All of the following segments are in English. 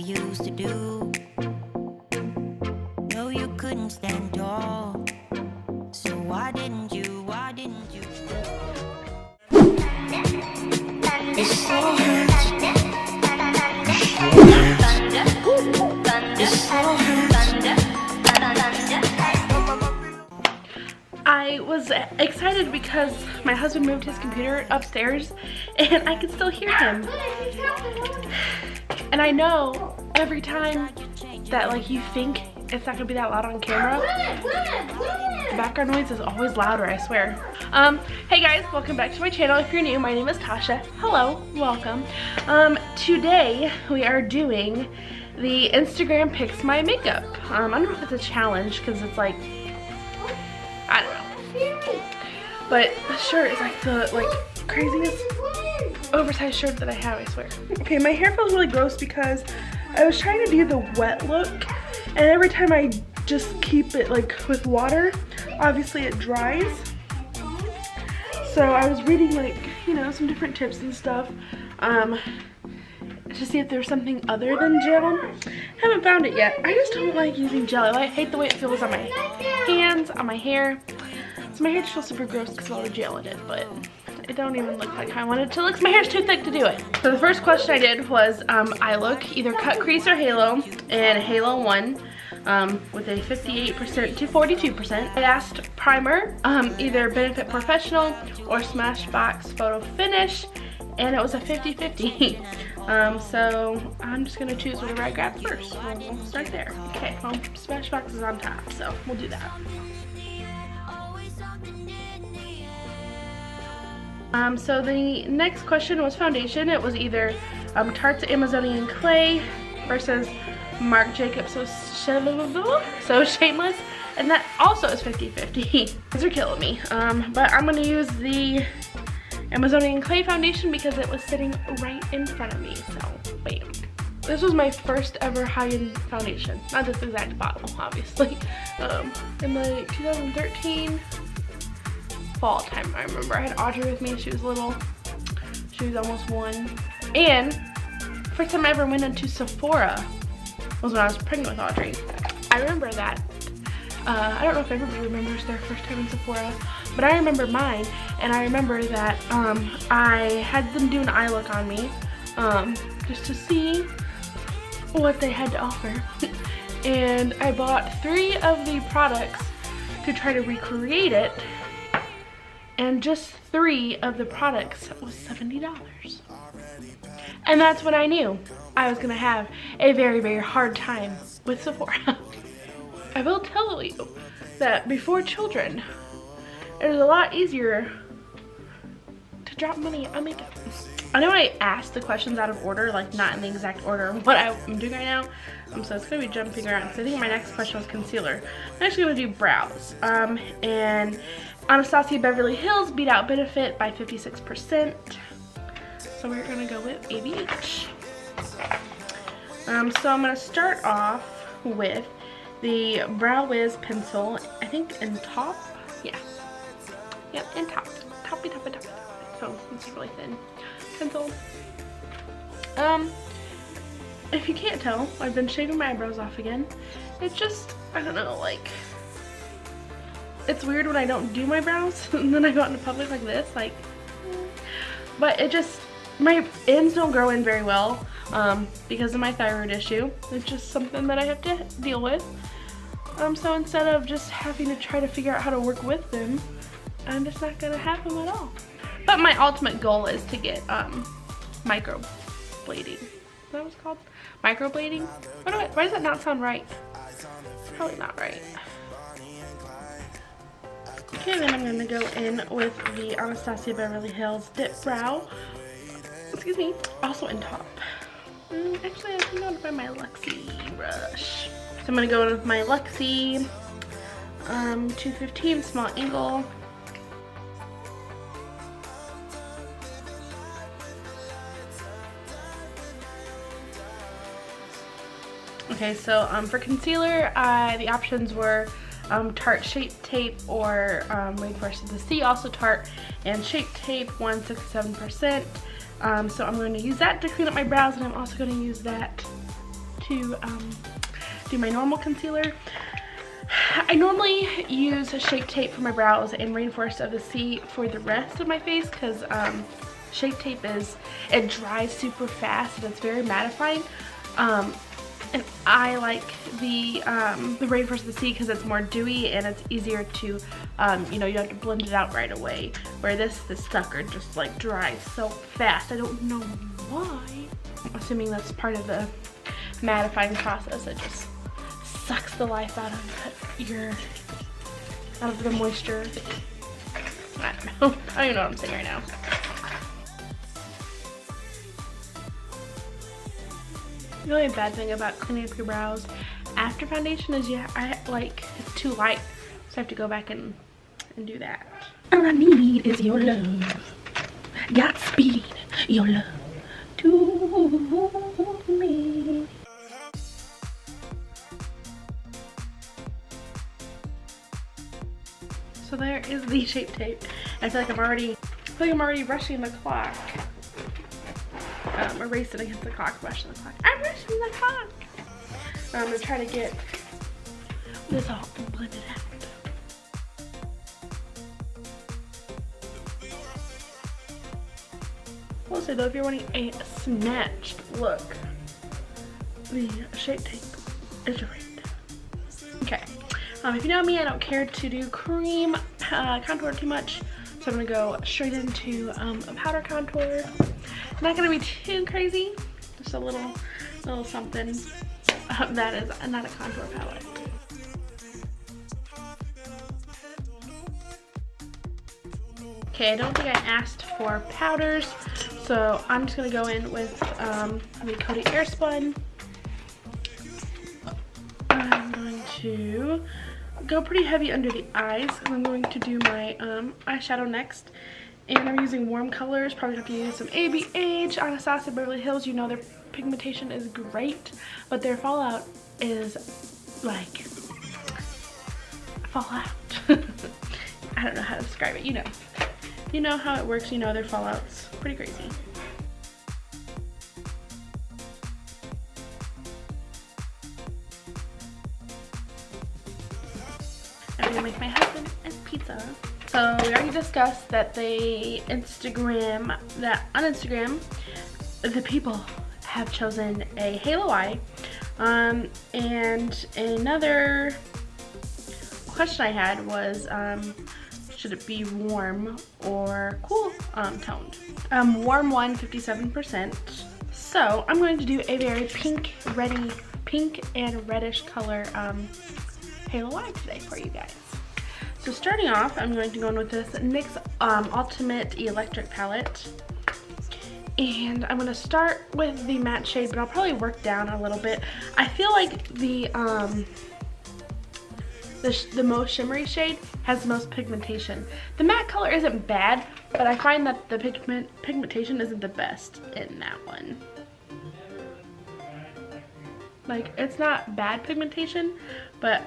used to do. No, you couldn't stand tall. So why didn't you, why didn't you? It so hurts. It so hurts. I was excited because my husband moved his computer upstairs and I could still hear him. And I know every time that like you think it's not gonna be that loud on camera, the background noise is always louder, I swear. Hey guys, welcome back to my channel. If you're new, my name is Tasha. Hello, welcome. Today we are doing the Instagram Picks My Makeup. I don't know if it's a challenge because it's like, I don't know. But the shirt is like the craziest oversized shirt that I have, I swear. Okay, my hair feels really gross because I was trying to do the wet look, and every time I just keep it like with water, obviously it dries. So I was reading like, you know, some different tips and stuff to see if there's something other than gel. Haven't found it yet. I just don't like using gel. I hate the way it feels on my hands, on my hair. So my hair just feels super gross because of all the gel in it, but it don't even look like I want it to look. So my hair's too thick to do it. So the first question I did was eye look, either cut crease or halo, and halo 1 with a 58% to 42%. I asked primer, either Benefit Professional or Smashbox Photo Finish, and it was a 50-50. So I'm just gonna choose whatever I grab first. We'll start there. Okay, well, Smashbox is on top, so we'll do that. So the next question was foundation. It was either Tarte's Amazonian Clay versus Marc Jacobs So Shameless, and that also is 50-50. These are killing me. But I'm gonna use the Amazonian Clay foundation because it was sitting right in front of me, so bam. This was my first ever high-end foundation. Not this exact bottle, obviously. In like 2013 fall time, I remember. I had Audrey with me. She was little. She was almost 1. And first time I ever went into Sephora was when I was pregnant with Audrey. I remember that. I don't know if everybody remembers their first time in Sephora, but I remember mine, and I remember that I had them do an eye look on me just to see what they had to offer. And I bought 3 of the products to try to recreate it, and just 3 of the products was $70. And that's when I knew I was gonna have a very, very hard time with Sephora. I will tell you that before children, it is a lot easier to drop money on makeup. I know I asked the questions out of order, like not in the exact order of what I'm doing right now. So it's gonna be jumping around. So I think my next question was concealer. I'm actually gonna do brows. And Anastasia Beverly Hills beat out Benefit by 56%. So we're gonna go with ABH. So I'm gonna start off with the Brow Wiz pencil, I think in top, yeah. Yep, in top. Toppy. So it's really thin pencil. If you can't tell, I've been shaving my eyebrows off again. It's just, I don't know, like, it's weird when I don't do my brows and then I go out into public like this, like, but it just, my ends don't grow in very well because of my thyroid issue. It's just something that I have to deal with. So instead of just having to try to figure out how to work with them, I'm just not gonna have them at all. But my ultimate goal is to get microblading. Is that what it's called? Microblading? Why does that not sound right? Probably not right. Okay, then I'm gonna go in with the Anastasia Beverly Hills Dip Brow. Excuse me, also in top. Actually, I think I'll find my Luxie brush. So I'm gonna go in with my Luxie 215 small angle. Okay, so for concealer, the options were Tarte Shape Tape or Rainforest of the Sea, also Tarte, and Shape Tape 167%. So I'm going to use that to clean up my brows, and I'm also going to use that to do my normal concealer. I normally use Shape Tape for my brows and Rainforest of the Sea for the rest of my face because Shape Tape it dries super fast and it's very mattifying. And I like the Rainforest of the Sea because it's more dewy and it's easier to, you don't have to blend it out right away. Where this sucker just like dries so fast. I don't know why. I'm assuming that's part of the mattifying process. It just sucks the life out of the moisture. I don't know. I don't even know what I'm saying right now. The only bad thing about cleaning up your brows after foundation is it's too light, so I have to go back and do that. All I need is your love. Godspeed, your love to me. So there is the Shape Tape. I feel like I'm already rushing the clock. We're racing against the clock, rushing the clock. I'm rushing the clock. I'm gonna try to get this all blended out. Also, though, if you're wanting a snatched look, the Shape Tape is right. Okay. If you know me, I don't care to do cream contour too much, so I'm gonna go straight into a powder contour. Not gonna be too crazy, just a little something that is not a contour palette. Okay, I don't think I asked for powders, so I'm just gonna go in with the Coty Airspun. I'm going to go pretty heavy under the eyes. I'm going to do my eyeshadow next. And I'm using warm colors. Probably have to use some ABH, Natasha, Beverly Hills. You know their pigmentation is great, but their fallout is like fallout. I don't know how to describe it. You know how it works. You know their fallout's pretty crazy. I'm gonna make my husband a pizza. So we already discussed that on Instagram, the people have chosen a halo eye. And another question I had was, should it be warm or cool toned? Warm one, 57%. So I'm going to do a very pink and reddish color halo eye today for you guys. So starting off, I'm going to go in with this NYX Ultimate Electric Palette. And I'm going to start with the matte shade, but I'll probably work down a little bit. I feel like the most shimmery shade has the most pigmentation. The matte color isn't bad, but I find that the pigmentation isn't the best in that one. Like, it's not bad pigmentation, but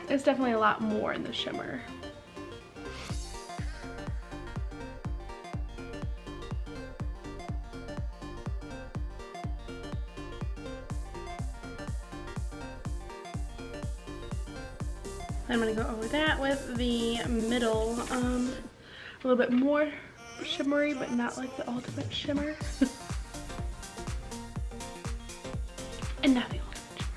it's definitely a lot more in the shimmer. I'm gonna go over that with the middle, a little bit more shimmery, but not like the ultimate shimmer. And now the ultimate shimmer.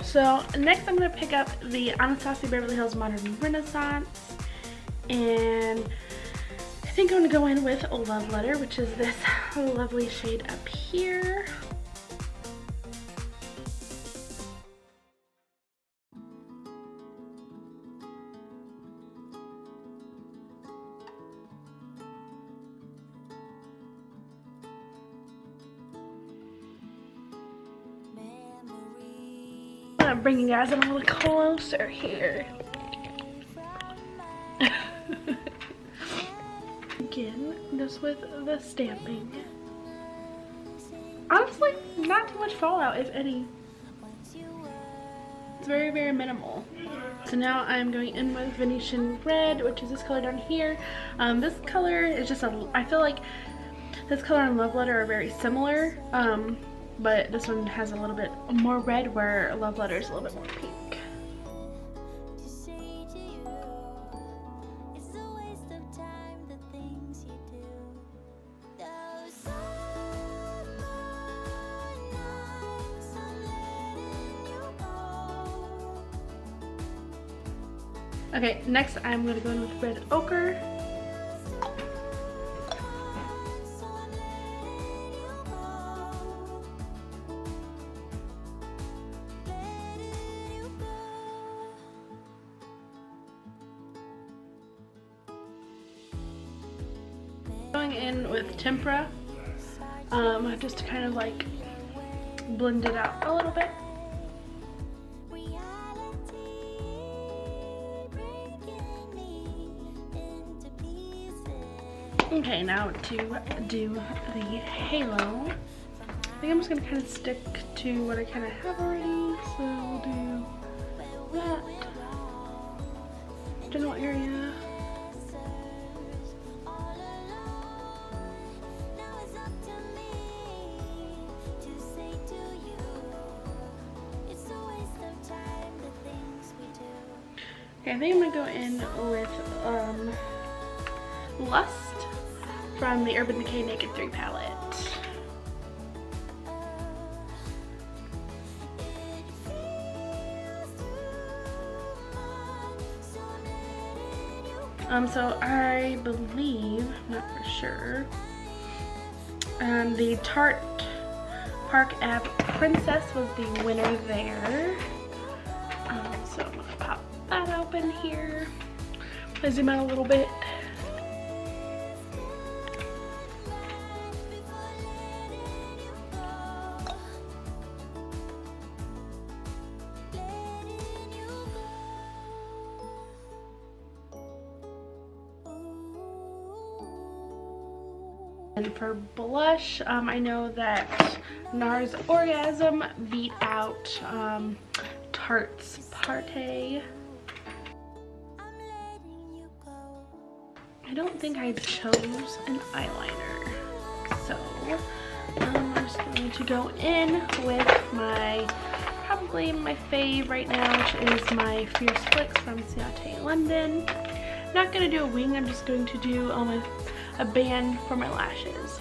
So next I'm gonna pick up the Anastasia Beverly Hills Modern Renaissance, and I think I'm gonna go in with Love Letter, which is this lovely shade up here. I'm bringing you guys in a little closer here. Again, just with the stamping. Honestly, not too much fallout, if any. It's very, very minimal. So now I'm going in with Venetian Red, which is this color down here. This color is just I feel like this color and Love Letter are very similar, but this one has a little bit more red, where Love Letter is a little bit more pink. Okay, next I'm going to go in with Red Ochre. Going in with Tempera, just to kind of like blend it out a little bit. Okay, now to do the halo. I think I'm just going to kind of stick to what I kind of have already. So we'll do that general area. Okay, I think I'm going to go in with Lust from the Urban Decay Naked 3 palette. So I believe, not for sure, the Tarte Park Ave Princess was the winner there. So I'm gonna pop that open here. I zoom out a little bit. And for blush, I know that NARS Orgasm beat out Tarte's Party. I don't think I chose an eyeliner, so I'm just going to go in with probably my fave right now, which is my Fierce Flicks from Ciate London. Not going to do a wing, I'm just going to do a band for my lashes.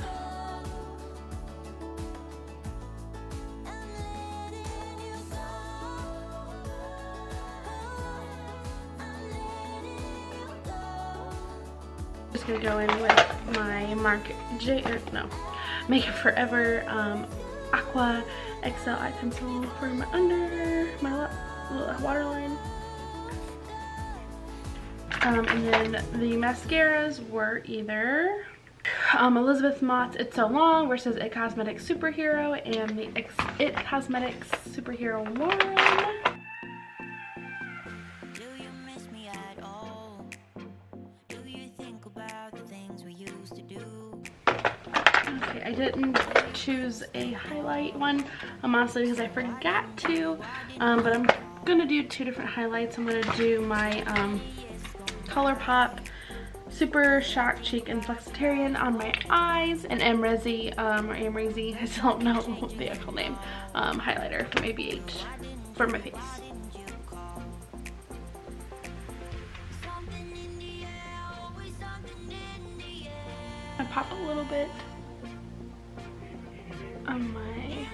Just gonna go in with my Make It Forever Aqua XL Eye Pencil for my under my waterline. And then the mascaras were either Elizabeth Mott's It's So Long versus It Cosmetics Superhero and the It Cosmetics Superhero Lauren. Do you miss me at all? Do you think about the things we used to do? Okay, I didn't choose a highlight one, honestly, because I forgot to, but I'm gonna do two different highlights. I'm gonna do my ColourPop Super Shock Cheek and Flexitarian on my eyes, and Amrezi, I still don't know the actual name, highlighter from ABH for my face. I pop a little bit on my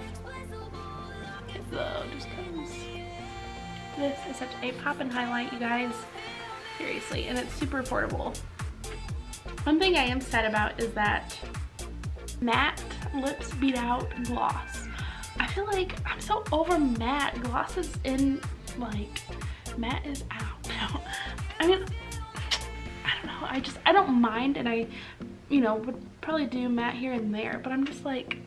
though, just because this is such a pop-in highlight, you guys. Seriously, and it's super affordable. One thing I am sad about is that matte lips beat out gloss. I feel like I'm so over matte. Gloss is in, like, matte is out. I mean, I don't know. I don't mind, and I, would probably do matte here and there, but I'm just like,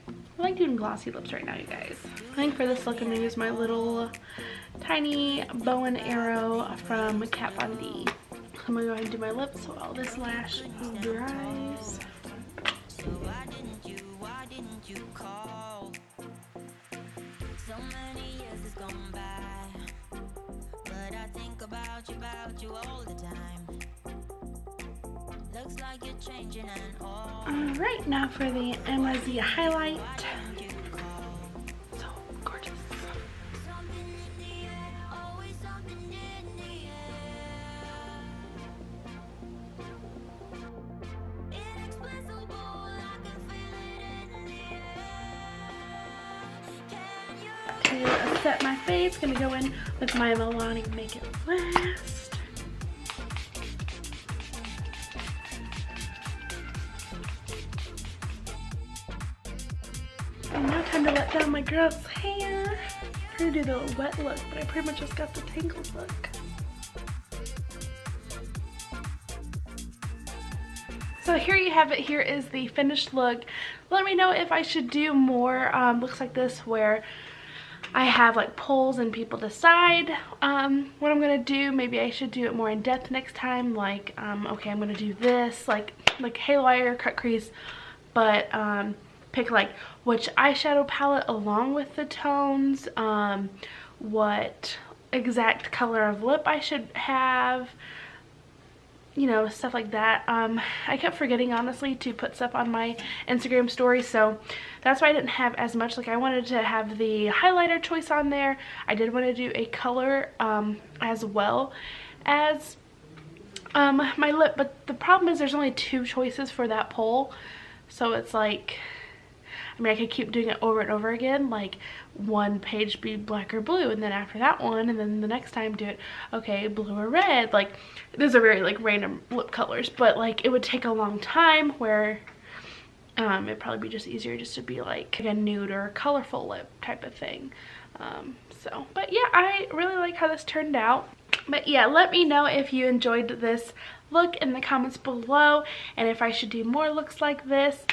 I like doing glossy lips right now, you guys. I think for this look, I'm gonna use my little tiny bow and arrow from Kat Von D. I'm gonna go ahead and do my lips while this lash dries. So why didn't you call? So many years has gone by, but I think about you all the time. Looks like you're changing and all. Alright, now for the Emma Z highlight. So gorgeous. Something in the air, always something in the air. Inexplicable, I can feel it in the air. Can you? To set my face, gonna go in with my Milani Make It Last. And now time to let down my girl's hair. I'm trying to do the wet look, but I pretty much just got the tangled look. So here you have it. Here is the finished look. Let me know if I should do more looks like this where I have like polls and people decide what I'm gonna do. Maybe I should do it more in depth next time. Like, okay, I'm gonna do this, like halo eye, cut crease, but pick like which eyeshadow palette along with the tones, what exact color of lip I should have, you know, stuff like that. I kept forgetting, honestly, to put stuff on my Instagram story, so that's why I didn't have as much. Like, I wanted to have the highlighter choice on there. I did want to do a color as well as my lip, but the problem is there's only 2 choices for that poll, so it's like, I mean, I could keep doing it over and over again, like one page be black or blue, and then after that one, and then the next time do it, okay, blue or red. Like, those are very like random lip colors, but like it would take a long time, where it'd probably be just easier just to be like a nude or colorful lip type of thing. So, but yeah, I really like how this turned out. But yeah, let me know if you enjoyed this look in the comments below, and if I should do more looks like this.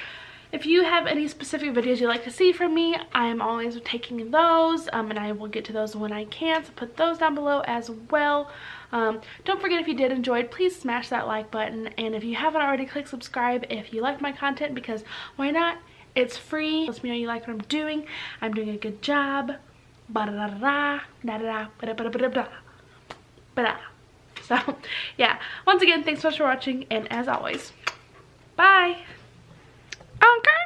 If you have any specific videos you'd like to see from me, I'm always taking those, and I will get to those when I can, so put those down below as well. Don't forget, if you did enjoy, please smash that like button, and if you haven't already, click subscribe if you like my content, because why not? It's free. Let me know you like what I'm doing. I'm doing a good job. So yeah, once again, thanks so much for watching, and as always, bye. Okay.